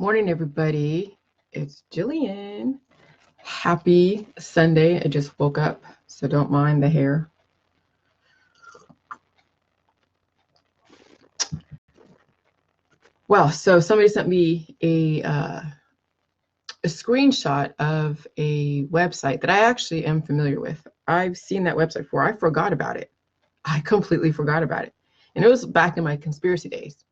Morning, everybody. It's Jillian. Happy Sunday. I just woke up, so don't mind the hair. Well, so somebody sent me a screenshot of a website that I actually am familiar with. I've seen that website before. I forgot about it. I completely forgot about it. And it was back in my conspiracy days.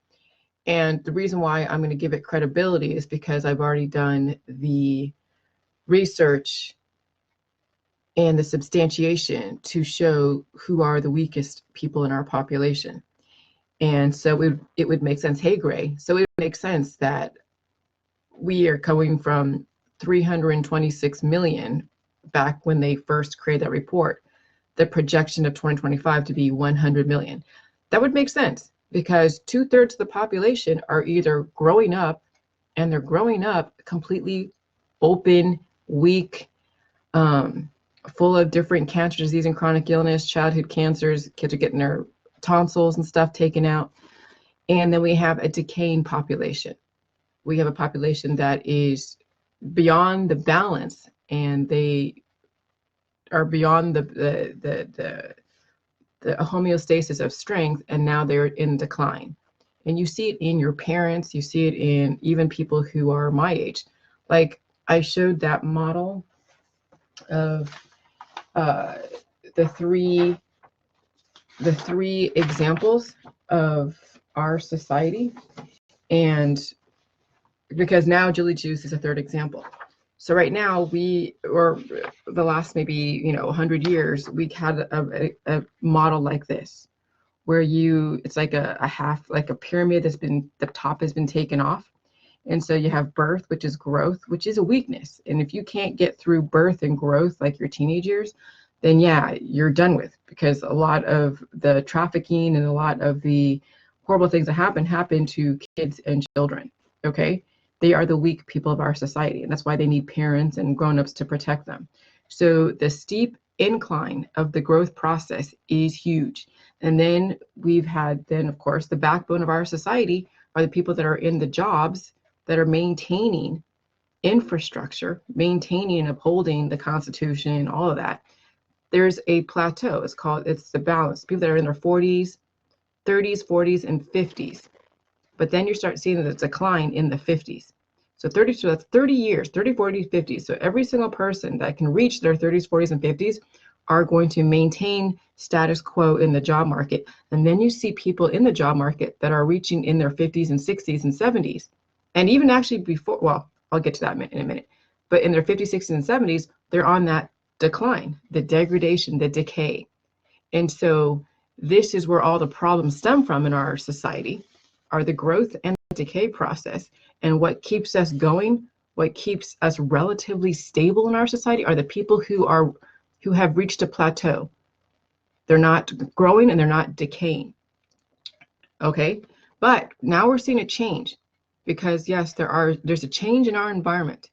And the reason why I'm going to give it credibility is because I've already done the research and the substantiation to show who are the weakest people in our population. And so it would make sense. Hey, Gray. So it would make sense that we are coming from 326 million back when they first created that report, the projection of 2025 to be 100 million. That would make sense because 2/3 of the population are either growing up, and they're growing up completely open, weak, full of different cancer disease and chronic illness, childhood cancers. Kids are getting their tonsils and stuff taken out. And then we have a decaying population. We have a population that is beyond the balance, and they are beyond the homeostasis of strength, and now they're in decline. And you see it in your parents, you see it in even people who are my age. Like I showed that model of the three examples of our society, and because now jillyjuice is a third example. So right now or the last maybe 100 years, we had a model like this, where it's like a half, like a pyramid the top has been taken off. And so you have birth, which is growth, which is a weakness. And if you can't get through birth and growth, like your teenage years, then yeah, you're done with, because a lot of the trafficking and a lot of the horrible things that happen to kids and children. Okay. They are the weak people of our society. And that's why they need parents and grown-ups to protect them. So the steep incline of the growth process is huge. And then we've had, of course, the backbone of our society are the people that are in the jobs that are maintaining infrastructure, maintaining and upholding the Constitution, all of that. There's a plateau. It's the balance. People that are in their 40s, 30s, 40s, and 50s. But then you start seeing the decline in the 50s. So that's 30 years, 30, 40, 50. So every single person that can reach their 30s, 40s, and 50s are going to maintain status quo in the job market. And then you see people in the job market that are reaching in their 50s and 60s and 70s. And even actually before, well, I'll get to that in a minute. But in their 50s, 60s, and 70s, they're on that decline, the degradation, the decay. And so this is where all the problems stem from in our society, are the growth and the decay process. And what keeps us going, what keeps us relatively stable in our society, are the people who have reached a plateau. They're not growing and they're not decaying. Okay, but now we're seeing a change, because yes, there's a change in our environment.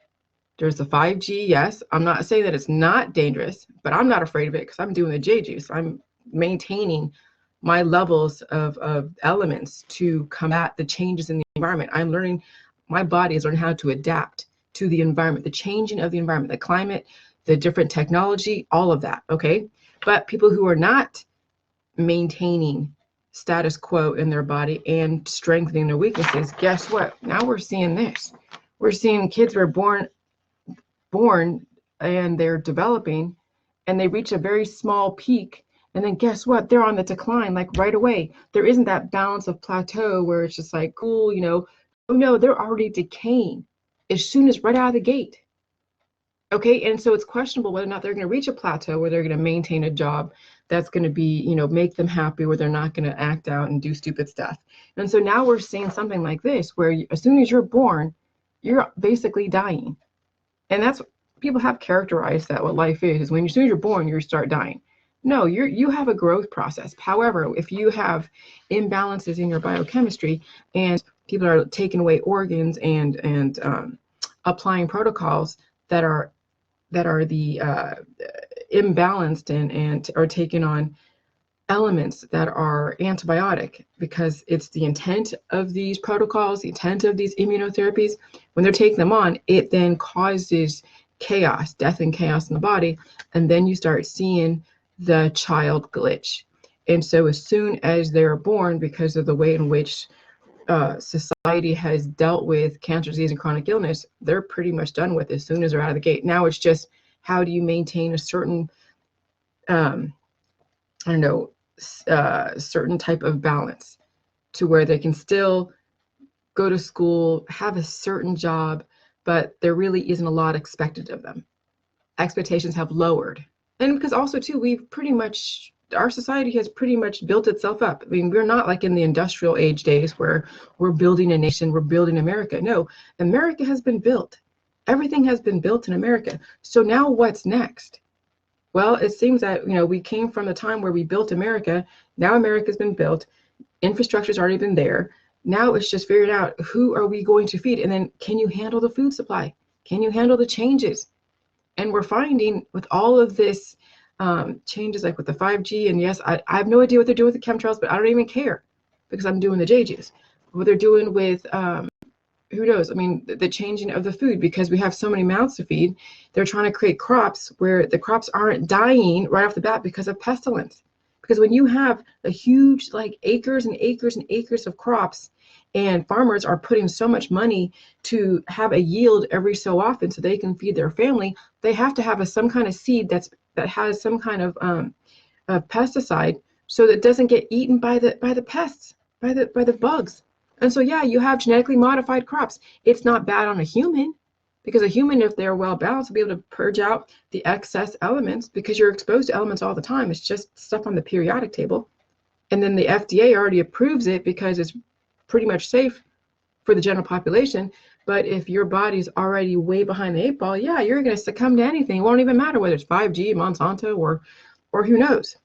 There's the 5G. Yes, I'm not saying that it's not dangerous, but I'm not afraid of it because I'm doing the J-juice. I'm maintaining my levels of elements to combat the changes in the environment. My body is learning how to adapt to the environment, the changing of the environment, the climate, the different technology, all of that. Okay, but people who are not maintaining status quo in their body and strengthening their weaknesses, guess what? Now we're seeing this. We're seeing kids who are born and they're developing, and they reach a very small peak, and then guess what? They're on the decline, like right away. There isn't that balance of plateau where it's just like, cool, oh no, they're already decaying as soon as right out of the gate. Okay, and so it's questionable whether or not they're going to reach a plateau where they're going to maintain a job that's going to be, make them happy, where they're not going to act out and do stupid stuff. And so now we're seeing something like this, where as soon as you're born, you're basically dying. And that's, people have characterized that what life is when as soon as you're born, you start dying. No, you have a growth process. However, if you have imbalances in your biochemistry and people are taking away organs and applying protocols that are the imbalanced and are taking on elements that are antibiotic, because it's the intent of these protocols, the intent of these immunotherapies. When they're taking them on, it then causes chaos, death and chaos in the body. And then you start seeing the child glitch. And so as soon as they're born, because of the way in which society has dealt with cancer, disease, and chronic illness, they're pretty much done with as soon as they're out of the gate. Now it's just, how do you maintain a certain, certain type of balance to where they can still go to school, have a certain job, but there really isn't a lot expected of them. Expectations have lowered. And because also too, our society has pretty much built itself up. I mean, we're not like in the industrial age days where we're building a nation, we're building America. No, America has been built. Everything has been built in America. So now what's next? Well, it seems that, we came from the time where we built America. Now America's been built. Infrastructure's already been there. Now it's just figuring out, who are we going to feed? And then, can you handle the food supply? Can you handle the changes? And we're finding with all of this changes, like with the 5G, and yes, I have no idea what they're doing with the chemtrails, but I don't even care, because I'm doing the JJs. What they're doing with, who knows? I mean, the changing of the food, because we have so many mouths to feed. They're trying to create crops where the crops aren't dying right off the bat because of pestilence. Because when you have a huge, like, acres and acres and acres of crops, and farmers are putting so much money to have a yield every so often so they can feed their family, they have to have some kind of seed that has some kind of pesticide, so that it doesn't get eaten by the pests, by the bugs. And so, yeah, you have genetically modified crops. It's not bad on a human, because a human, if they're well balanced, will be able to purge out the excess elements, because you're exposed to elements all the time. It's just stuff on the periodic table. And then the FDA already approves it because it's pretty much safe for the general population. But if your body's already way behind the 8 ball, yeah, you're going to succumb to anything. It won't even matter whether it's 5G, Monsanto, or who knows.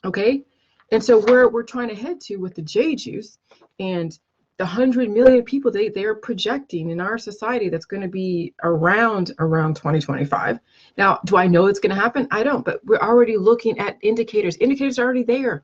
Okay? And so we're trying to head to with the jillyjuice, and the 100 million people they are projecting in our society that's going to be around 2025. Now, do I know it's going to happen? I don't, but we're already looking at indicators. Indicators are already there.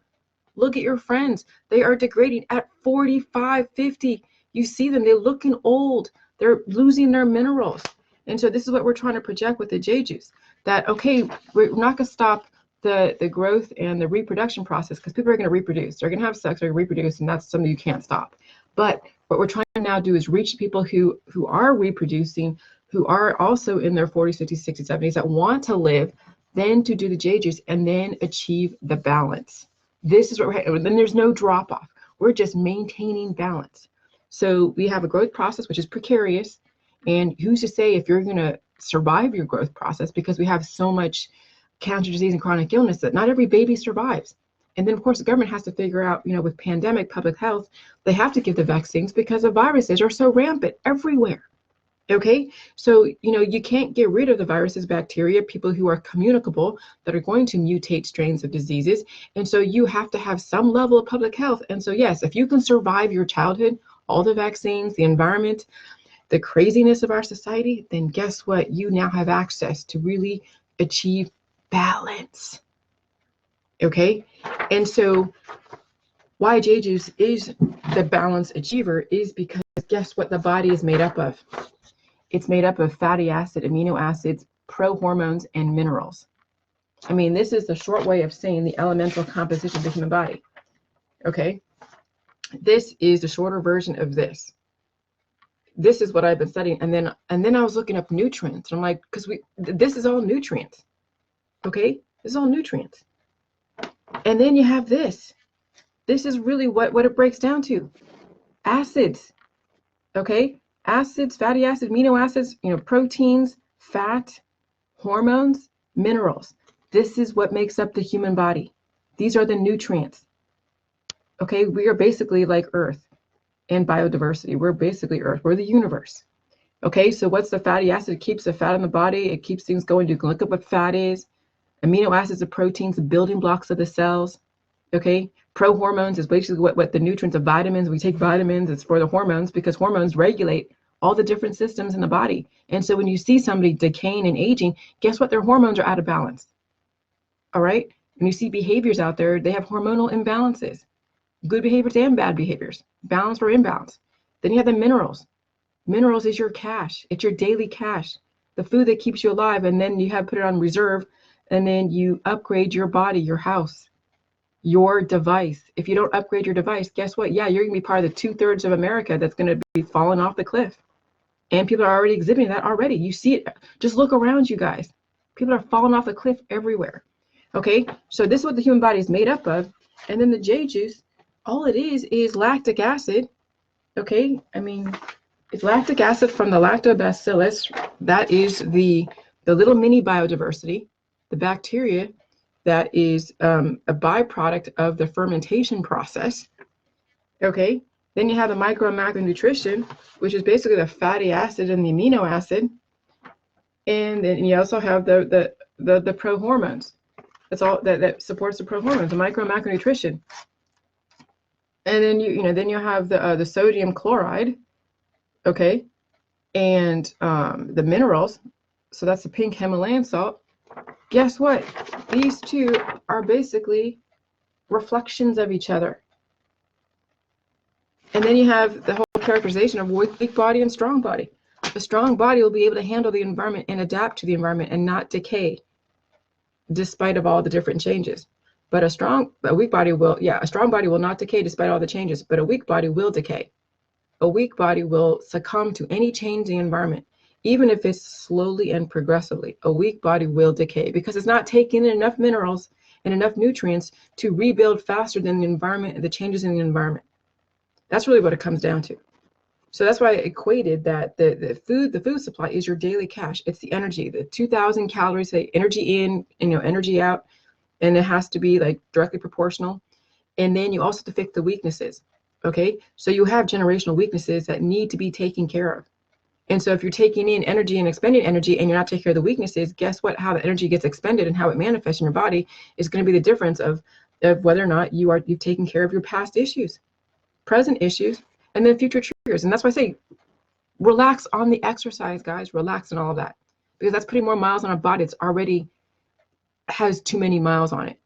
Look at your friends. They are degrading at 45, 50. You see them, they're looking old. They're losing their minerals. And so this is what we're trying to project with the jillyjuice, that, okay, we're not going to stop the growth and the reproduction process, because people are going to reproduce. They're going to have sex, they're going to reproduce, and that's something you can't stop. But what we're trying to now do is reach people who are reproducing, who are also in their 40s, 50s, 60s, 70s, that want to live, then to do the jillyjuice and then achieve the balance. This is what we're, then there's no drop off. We're just maintaining balance. So we have a growth process, which is precarious. And who's to say if you're going to survive your growth process, because we have so much cancer, disease, and chronic illness that not every baby survives. And then, of course, the government has to figure out, with pandemic, public health, they have to give the vaccines because the viruses are so rampant everywhere. Okay, so, you can't get rid of the viruses, bacteria, people who are communicable, that are going to mutate strains of diseases. And so you have to have some level of public health. And so, yes, if you can survive your childhood, all the vaccines, the environment, the craziness of our society, then guess what? You now have access to really achieve balance. Okay, and so why jillyjuice is the balance achiever is because guess what the body is made up of? It's made up of fatty acid, amino acids, prohormones, and minerals. I mean, this is the short way of saying the elemental composition of the human body. Okay, this is the shorter version of this. This is what I've been studying, and then I was looking up nutrients. I'm like, because this is all nutrients. Okay, this is all nutrients. And then you have this. This is really what it breaks down to. Acids. Okay? Acids, fatty acids, amino acids, proteins, fat, hormones, minerals. This is what makes up the human body. These are the nutrients. Okay? We are basically like Earth and biodiversity. We're basically Earth. We're the universe. Okay? So what's the fatty acid? It keeps the fat in the body. It keeps things going. You can look up what fat is. Amino acids are proteins, the building blocks of the cells. Okay, prohormones is basically what the nutrients of vitamins. We take vitamins, it's for the hormones, because hormones regulate all the different systems in the body. And so when you see somebody decaying and aging, guess what? Their hormones are out of balance. All right, And you see behaviors out there, they have hormonal imbalances, good behaviors and bad behaviors, balance or imbalance. Then you have the minerals. Minerals is your cash. It's your daily cash, the food that keeps you alive. And then you have put it on reserve, and then you upgrade your body, your house, your device. If you don't upgrade your device, guess what? Yeah, you're going to be part of the 2/3 of America that's going to be falling off the cliff. And people are already exhibiting that already. You see it. Just look around you guys. People are falling off the cliff everywhere. Okay, so this is what the human body is made up of. And then the J juice, all it is lactic acid. Okay, I mean, it's lactic acid from the lactobacillus. That is the little mini biodiversity, the bacteria that is a byproduct of the fermentation process. Okay, then you have the micro and macronutrition, which is basically the fatty acid and the amino acid. And then you also have the prohormones. That's all that supports the prohormones, the micro and macronutrition. And then then you have the sodium chloride, okay, and the minerals. So that's the pink Himalayan salt. Guess what? These two are basically reflections of each other. And then you have the whole characterization of weak body and strong body. A strong body will be able to handle the environment and adapt to the environment and not decay, despite of all the different changes. But a strong body will not decay despite all the changes, but a weak body will decay. A weak body will succumb to any change in the environment, even if it's slowly and progressively. A weak body will decay because it's not taking in enough minerals and enough nutrients to rebuild faster than the environment and the changes in the environment. That's really what it comes down to. So that's why I equated that the food supply is your daily cash. It's the energy, the 2,000 calories, say energy in, energy out, and it has to be like directly proportional. And then you also have to fix the weaknesses. Okay, so you have generational weaknesses that need to be taken care of. And so if you're taking in energy and expending energy and you're not taking care of the weaknesses, guess what? How the energy gets expended and how it manifests in your body is going to be the difference of whether or not you've taken care of your past issues, present issues, and then future triggers. And that's why I say relax on the exercise, guys. Relax on all of that, because that's putting more miles on a body that's already has too many miles on it.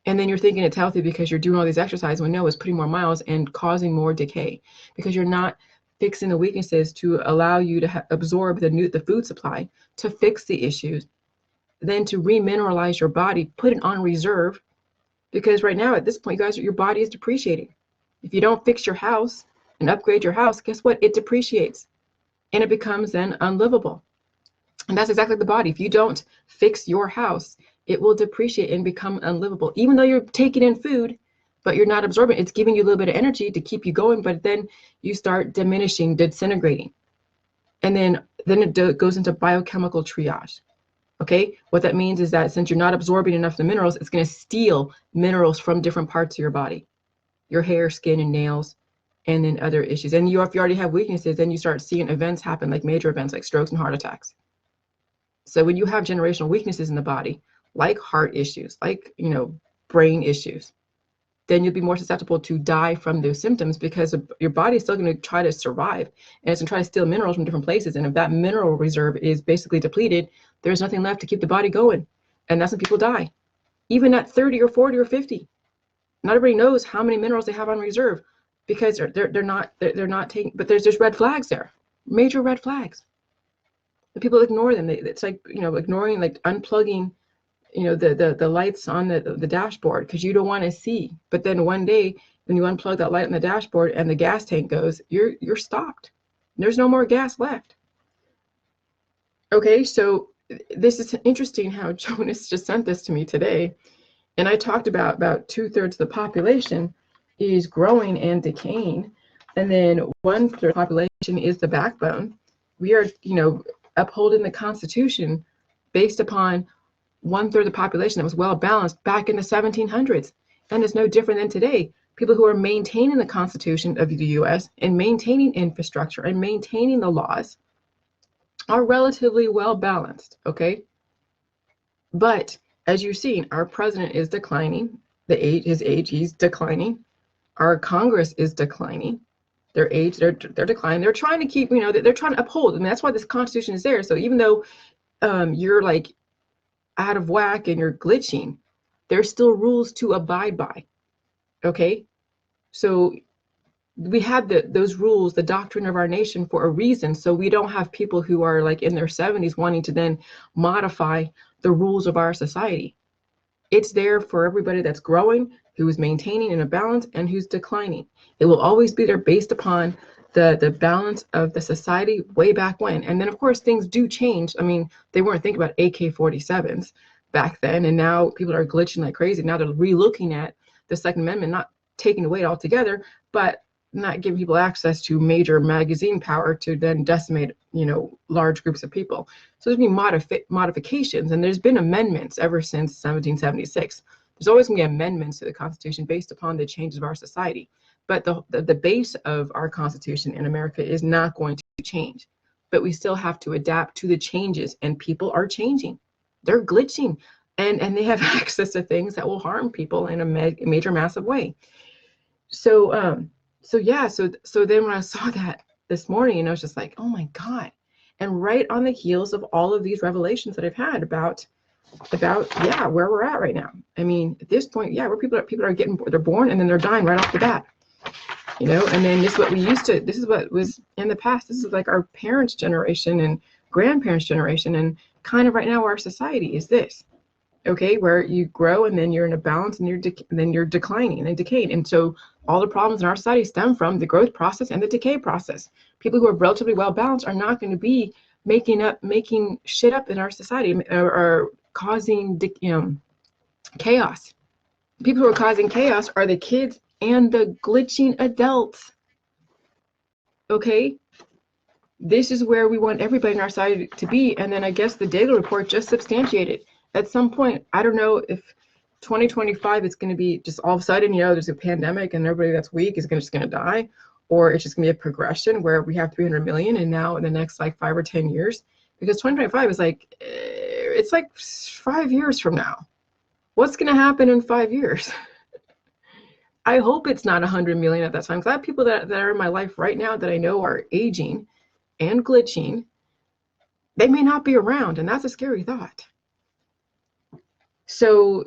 And then you're thinking it's healthy because you're doing all these exercises, when no, it's putting more miles and causing more decay because you're not fixing the weaknesses to allow you to absorb the food supply, to fix the issues, then to remineralize your body, put it on reserve. Because right now at this point, guys, your body is depreciating. If you don't fix your house and upgrade your house, guess what? It depreciates and it becomes then unlivable. And that's exactly the body. If you don't fix your house, it will depreciate and become unlivable. Even though you're taking in food, but you're not absorbing, it's giving you a little bit of energy to keep you going, but then you start diminishing, disintegrating. And then it goes into biochemical triage. Okay, what that means is that since you're not absorbing enough of the minerals, it's going to steal minerals from different parts of your body, your hair, skin, and nails, and then other issues. And if you already have weaknesses, then you start seeing events happen, like major events like strokes and heart attacks. So when you have generational weaknesses in the body, like heart issues, like brain issues, then you'll be more susceptible to die from those symptoms because your body is still going to try to survive, and it's going to try to steal minerals from different places. And if that mineral reserve is basically depleted, there's nothing left to keep the body going, and that's when people die, even at 30 or 40 or 50. Not everybody knows how many minerals they have on reserve because they're not taking. But there's red flags there, major red flags. The people ignore them. It's like ignoring, like unplugging the lights on the dashboard because you don't want to see. But then one day when you unplug that light on the dashboard and the gas tank goes, you're stopped. There's no more gas left. Okay, so this is interesting how Jonas just sent this to me today. And I talked about 2/3 of the population is growing and decaying. And then 1/3 of the population is the backbone. We are, upholding the Constitution based upon 1/3 of the population that was well balanced back in the 1700s. And it's no different than today. People who are maintaining the Constitution of the US and maintaining infrastructure and maintaining the laws are relatively well balanced, okay? But as you've seen, our president is declining. His age, he's declining. Our Congress is declining. Their age, they're declining. They're trying to keep, they're trying to uphold. And that's why this Constitution is there. So even though you're like out of whack and you're glitching, there's still rules to abide by. Okay, so we had those rules, the doctrine of our nation, for a reason. So we don't have people who are like in their 70s wanting to then modify the rules of our society. It's there for everybody that's growing, who is maintaining in a balance, and who's declining. It will always be there based upon the balance of the society way back when. And then, of course, things do change. I mean, they weren't thinking about AK-47s back then, and now people are glitching like crazy. Now they're re-looking at the Second Amendment, not taking away altogether, but not giving people access to major magazine power to then decimate, large groups of people. So there's been modifications, and there's been amendments ever since 1776. There's always going to be amendments to the Constitution based upon the changes of our society. But the base of our Constitution in America is not going to change. But we still have to adapt to the changes, and people are changing. They're glitching, and they have access to things that will harm people in a major, massive way. So then when I saw that this morning, I was just like, oh my God. And right on the heels of all of these revelations that I've had about where we're at right now. I mean, at this point, where people are they're born and then they're dying right off the bat. And then this is what was in the past. This is like our parents' generation and grandparents' generation, and kind of right now our society is this. Okay, where you grow and then you're in a balance, and then you're declining and decaying. And so all the problems in our society stem from the growth process and the decay process. People who are relatively well balanced are not going to be making shit up in our society, or causing chaos. People who are causing chaos are the kids and the glitching adults. Okay, this is where we want everybody in our society to be. And then I guess the Deagel report just substantiated. At some point, I don't know if 2025 it's going to be just all of a sudden, there's a pandemic and everybody that's weak is just going to die, or it's just going to be a progression where we have 300 million, and now in the next like 5 or 10 years, because 2025 is like, it's like 5 years from now. What's going to happen in 5 years? I hope it's not 100 million at that time, because I have people that are in my life right now that I know are aging and glitching. They may not be around, and that's a scary thought. So,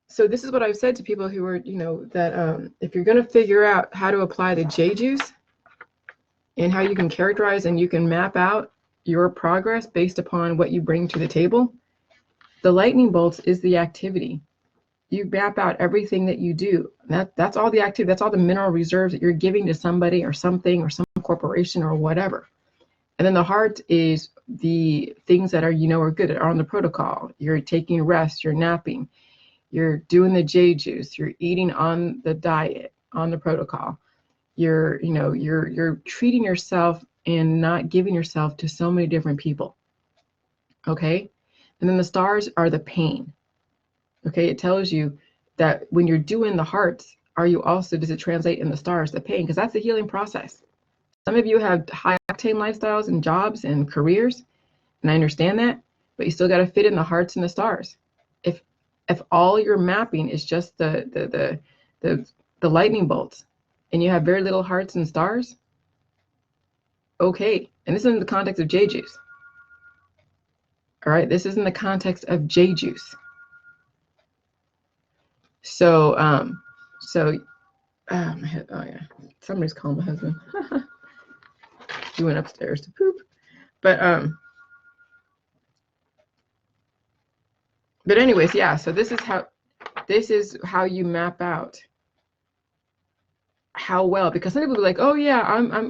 so this is what I've said to people who are, that if you're going to figure out how to apply the jillyjuice and how you can characterize and you can map out your progress based upon what you bring to the table, the lightning bolts is the activity. You map out everything that you do. That's all the activity. That's all the mineral reserves that you're giving to somebody or something or some corporation or whatever. And then the heart is the things that are, are good, that are on the protocol. You're taking rest, you're napping, you're doing the jillyjuice, you're eating on the diet, on the protocol. You're treating yourself and not giving yourself to so many different people. Okay? And then the stars are the pain. Okay? It tells you that when you're doing the hearts, does it translate in the stars, the pain? Because that's the healing process. Some of you have high octane lifestyles and jobs and careers, and I understand that, but you still got to fit in the hearts and the stars. If all your mapping is just the lightning bolts, and you have very little hearts and stars, okay. And this is in the context of jillyjuice. All right, this is in the context of jillyjuice. So my head, oh yeah, somebody's calling my husband. He went upstairs to poop. But anyways, yeah, so this is how you map out how well, because some people are like, oh yeah,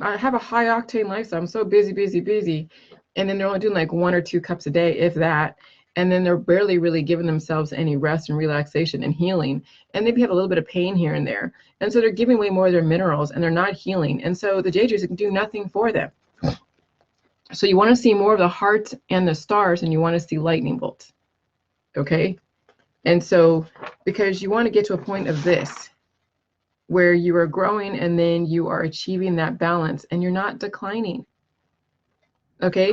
I have a high octane lifestyle, I'm so busy, and then they're only doing like 1 or 2 cups a day, if that, and then they're barely really giving themselves any rest and relaxation and healing, and maybe have a little bit of pain here and there, and so they're giving away more of their minerals and they're not healing, and so the jillyjuice can do nothing for them. So you want to see more of the hearts and the stars, and you want to see lightning bolts. Okay? And so, because you want to get to a point of this, where you are growing and then you are achieving that balance and you're not declining. Okay?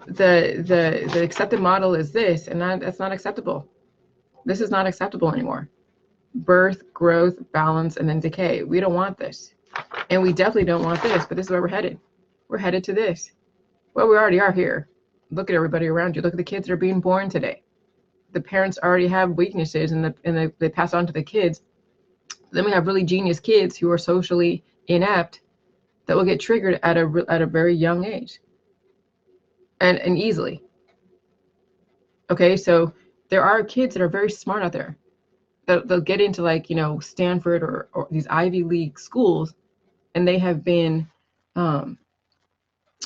The accepted model is this, and that's not acceptable. This is not acceptable anymore. Birth, growth, balance, and then decay. We don't want this. And we definitely don't want this, but this is where we're headed. We're headed to this. Well, we already are here. Look at everybody around you. Look at the kids that are being born today. the parents already have weaknesses and they pass on to the kids. Then we have really genius kids who are socially inept that will get triggered at a very young age and easily. Okay, so there are kids that are very smart out there. They'll get into like, Stanford or these Ivy League schools, and they have been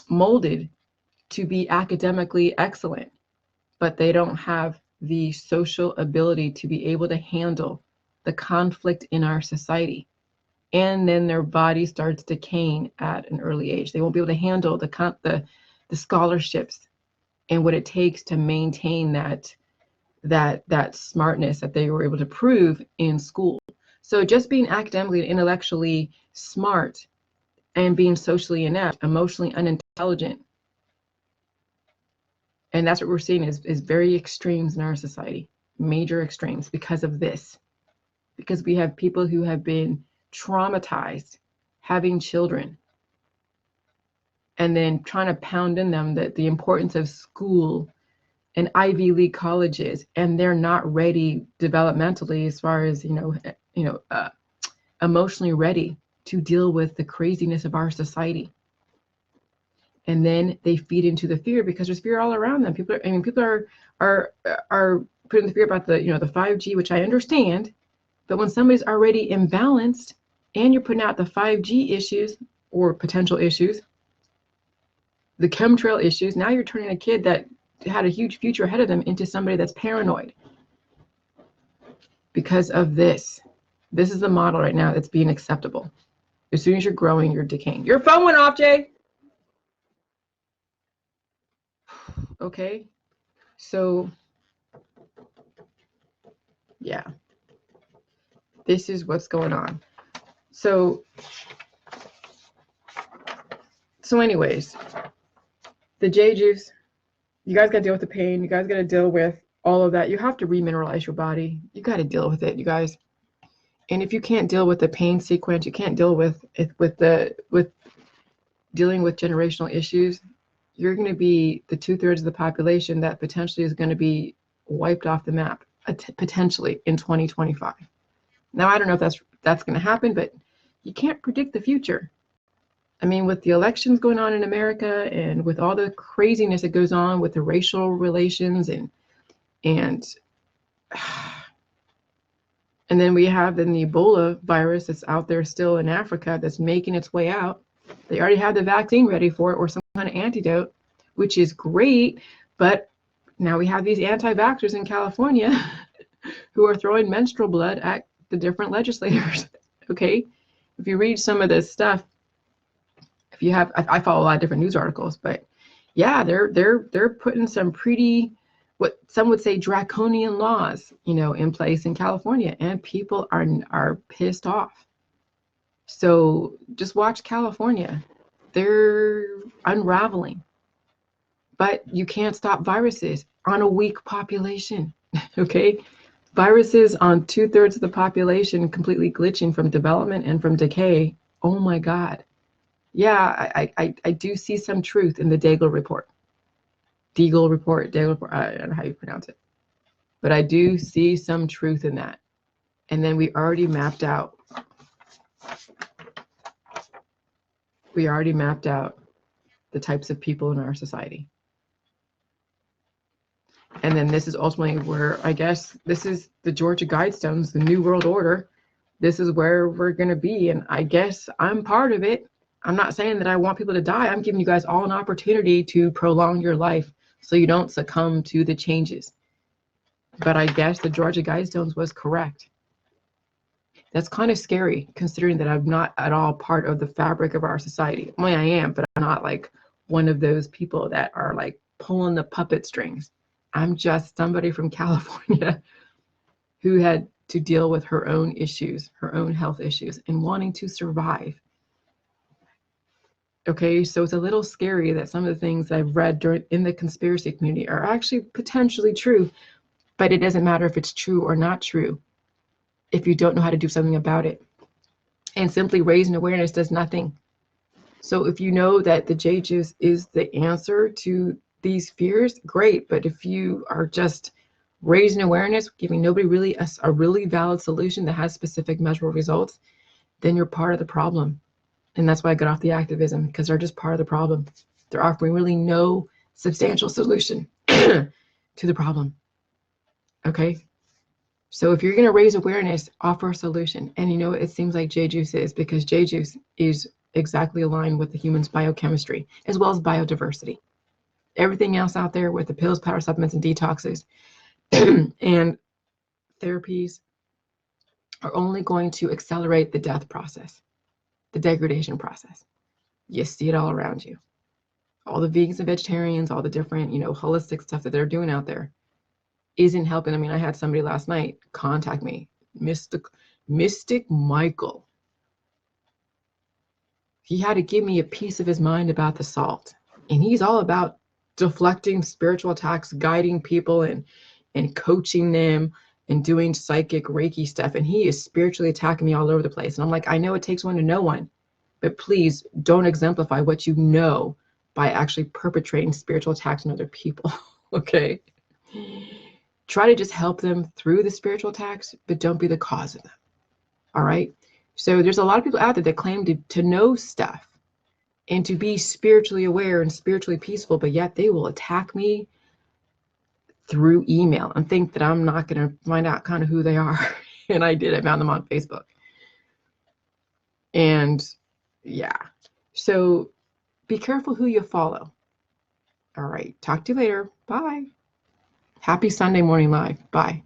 molded to be academically excellent, but they don't have the social ability to be able to handle the conflict in our society. And then their body starts decaying at an early age. They won't be able to handle the scholarships and what it takes to maintain that smartness that they were able to prove in school. So just being academically and intellectually smart and being socially inept, emotionally unintelligent, and that's what we're seeing is very extremes in our society, major extremes because of this. Because we have people who have been traumatized having children and then trying to pound in them that the importance of school and Ivy League colleges, and they're not ready developmentally as far as emotionally ready to deal with the craziness of our society. And then they feed into the fear because there's fear all around them. People are putting the fear about the 5G, which I understand, but when somebody's already imbalanced and you're putting out the 5G issues or potential issues, the chemtrail issues, now you're turning a kid that had a huge future ahead of them into somebody that's paranoid because of this. This is the model right now that's being acceptable. As soon as you're growing, you're decaying. Your phone went off, Jay. Okay, so yeah, this is what's going on. So anyways, the J juice, you guys got to deal with the pain. You guys got to deal with all of that. You have to remineralize your body. You got to deal with it, you guys. And if you can't deal with the pain sequence, you can't deal with dealing with generational issues, you're going to be the 2/3 of the population that potentially is going to be wiped off the map, potentially in 2025. Now, I don't know if that's going to happen, but you can't predict the future. I mean, with the elections going on in America and with all the craziness that goes on with the racial relations and then we have the Ebola virus that's out there still in Africa that's making its way out. They already have the vaccine ready for it or some kind of antidote, which is great. But now we have these anti-vaxxers in California who are throwing menstrual blood at the different legislators. Okay, if you read some of this stuff, I follow a lot of different news articles, but yeah, they're putting some pretty, what some would say, draconian laws, in place in California, and people are pissed off. So just watch California. They're unraveling. But you can't stop viruses on a weak population, okay? Viruses on 2/3 of the population completely glitching from development and from decay. Oh my God. Yeah, I do see some truth in the Deagel report. Deagel report, I don't know how you pronounce it. But I do see some truth in that. And then we already mapped out the types of people in our society. And then this is ultimately where, I guess, this is the Georgia Guidestones, the New World Order. This is where we're going to be. And I guess I'm part of it. I'm not saying that I want people to die. I'm giving you guys all an opportunity to prolong your life so you don't succumb to the changes. But I guess the Georgia Guidestones was correct. That's kind of scary, considering that I'm not at all part of the fabric of our society. I mean, I am, but I'm not like one of those people that are like pulling the puppet strings. I'm just somebody from California who had to deal with her own issues, her own health issues, and wanting to survive. Okay, so it's a little scary that some of the things I've read in the conspiracy community are actually potentially true, but it doesn't matter if it's true or not true if you don't know how to do something about it. And simply raising awareness does nothing. So if you know that the J juice is the answer to these fears, great. But if you are just raising awareness, giving nobody really a really valid solution that has specific measurable results, then you're part of the problem. And that's why I got off the activism, because they're just part of the problem. They're offering really no substantial solution to the problem. Okay? So if you're going to raise awareness, offer a solution. And you know, it seems like jillyjuice is, because jillyjuice is exactly aligned with the human's biochemistry as well as biodiversity. Everything else out there with the pills, powder supplements, and detoxes and therapies are only going to accelerate the death process, the degradation process. You see it all around you. All the vegans and vegetarians, all the different, holistic stuff that they're doing out there isn't helping. I mean, I had somebody last night contact me, Mystic Michael. He had to give me a piece of his mind about the salt. And he's all about deflecting spiritual attacks, guiding people and coaching them and doing psychic Reiki stuff. And he is spiritually attacking me all over the place. And I'm like, I know it takes one to know one, but please don't exemplify what you know by actually perpetrating spiritual attacks on other people. Okay? Try to just help them through the spiritual attacks, but don't be the cause of them. All right? So there's a lot of people out there that claim to know stuff and to be spiritually aware and spiritually peaceful, but yet they will attack me through email and think that I'm not going to find out kind of who they are. And I did. I found them on Facebook. And yeah. So be careful who you follow. All right. Talk to you later. Bye. Happy Sunday morning live. Bye.